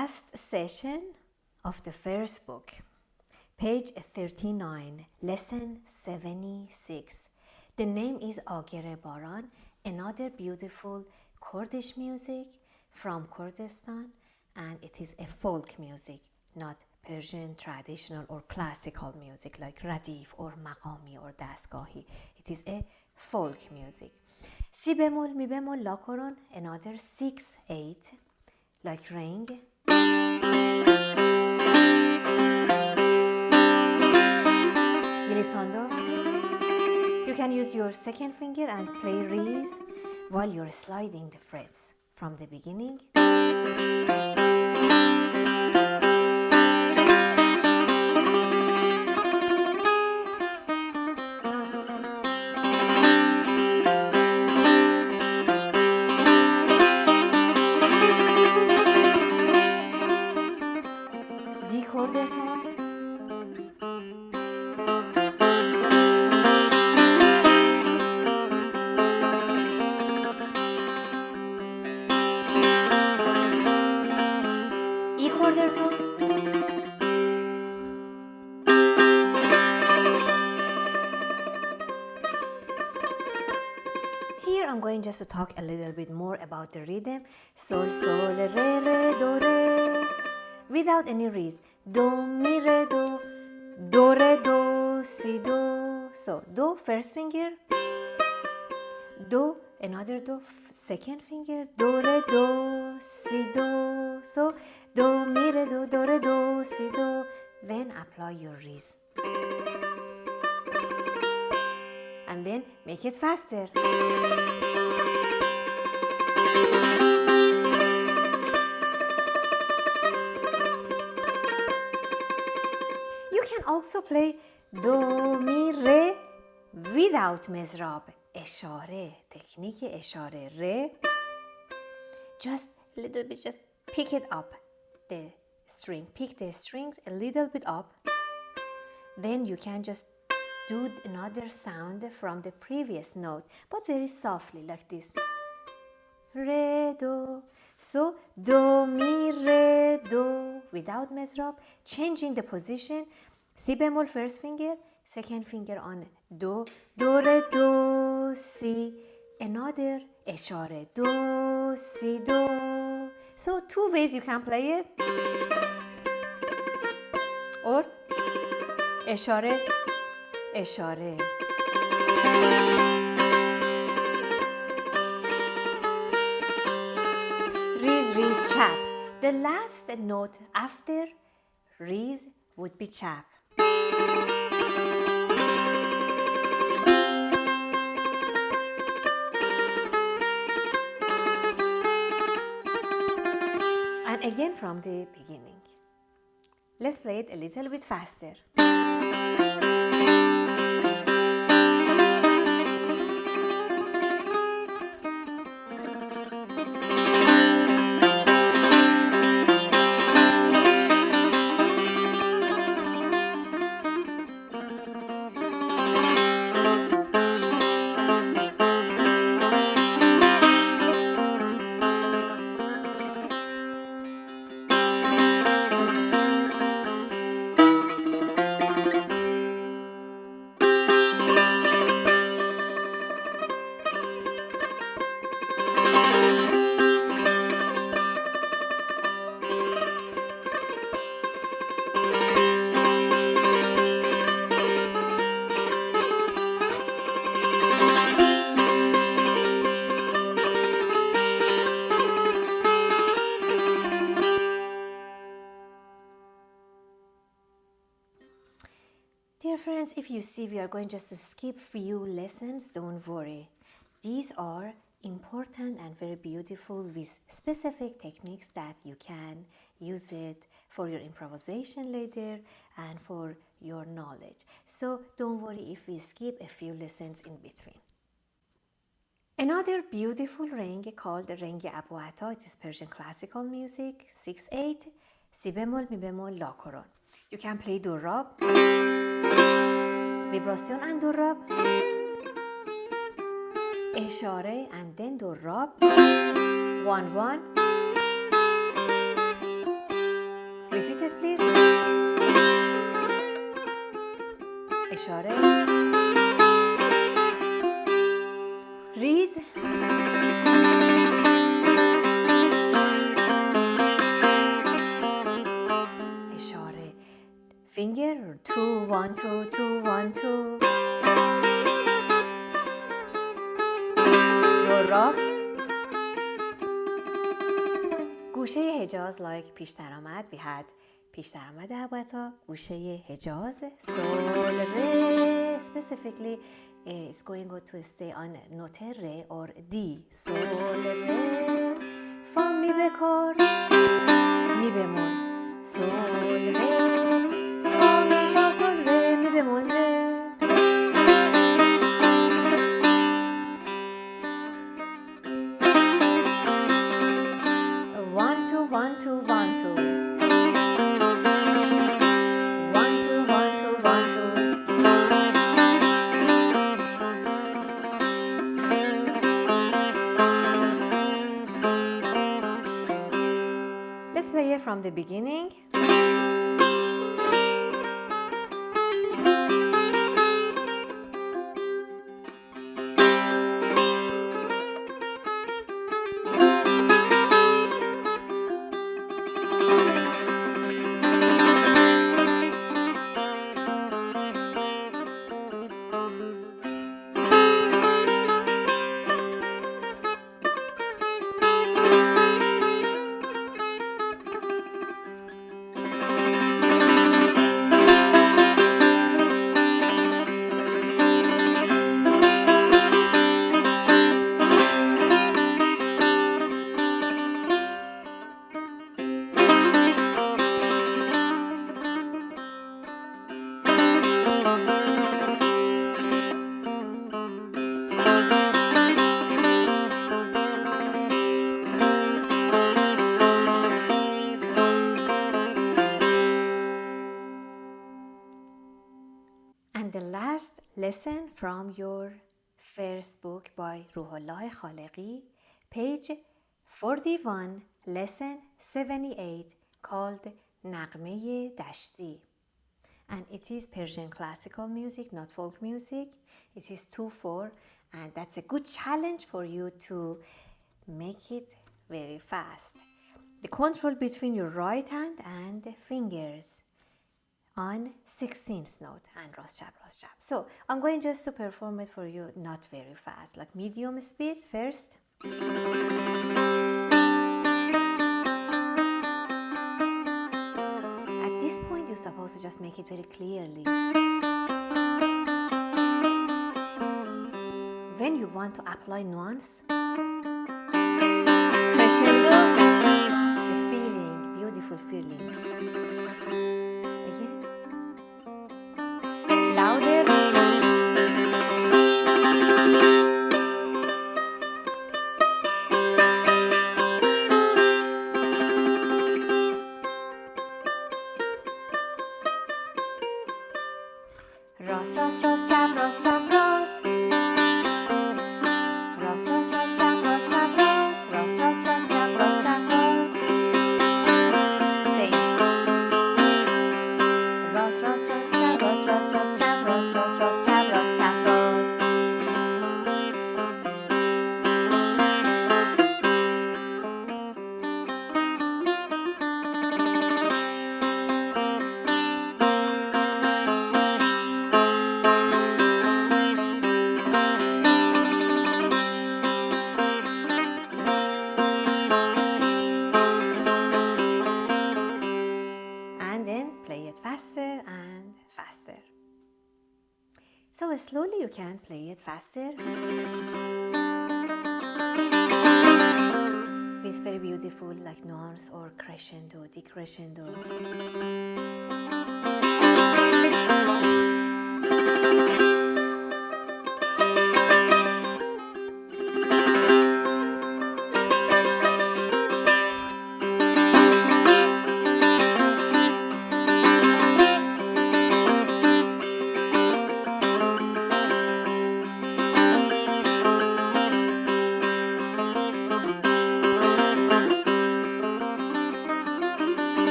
last session of the first book, page 39, lesson 76. The name is Agere Baran, another beautiful Kurdish music from Kurdistan, and it is a folk music, not Persian traditional or classical music like Radif or Maqami or Dastgahi. It is a folk music. Si bemol, mi bemol, la koron, another 6/8, like ring. Glissando. You can use your second finger and play rees while you're sliding the frets from the beginning. Here I'm going just to talk a little bit more about the rhythm. Sol, sol, re, re, do, re. Without any rees. Do, mi, re, do, re, do, si, do. So, do, first finger. Do, another do, second finger. Do, re, do, si, do. So, do, mi, re, do, re, do, si, do. Then apply your rees. And then make it faster. You can also play do, mi, re without mezrab. Eshare, technique eshare, re. Just a little bit, just pick it up, the string. Pick the strings a little bit up. Then you can just do another sound from the previous note, but very softly, like this. Re, do. So, do, mi, re, do, without mezrab, changing the position. Si bemol, first finger, second finger on do, re, do, si, another eshare, do, si, do. So, two ways you can play it. Or eshare, eshare. Rees, rees, chap. The last note after rees would be chap. And again from the beginning. Let's play it a little bit faster. Dear friends, if you see we are going just to skip few lessons, don't worry. These are important and very beautiful with specific techniques that you can use it for your improvisation later and for your knowledge. So don't worry if we skip a few lessons in between. Another beautiful ring called the ring Abu Atta. It is Persian classical music, 6/8, si bemol, mi bemol, la koron. You can play do rab, vibration and do rab, eshare and then do rab, 1/1, اشاره ریز اشاره finger 2 1 2 2 1 2 را گوشه حجاز like پیش درآمد we had پیش درآمد البته گوشه حجاز sol re specifically it's going to stay on note re or d sol re fa mi بکار می بمون sol re fa mi fa sol re می بمون re Let's play it from the beginning. And the last lesson from your first book by Ruhollah Khaliqi, page 41, lesson 78, called Nagme Dashti. And it is Persian classical music, not folk music. It is 2/4, and that's a good challenge for you to make it very fast. The control between your right hand and the fingers on 16th note and ras chap. So I'm going just to perform it for you, not very fast, like medium speed first. At this point you're supposed to just make it very clearly. When you want to apply nuance, crescendo, the feeling, beautiful feeling. Again. Louder. Ras, ras, ras, chap, ras, chap, ras. Ras, ras, ras, chap, ras, chap, ras. Ras, ras, ras, chap, ras, chap, ras. Same. Ras, ras, ras, chap, ras, ras, ras, chap, ras, ras, ras, chap, ras, chap, ras. And then play it faster and faster. So slowly you can play it faster with very beautiful like nuance or crescendo, decrescendo.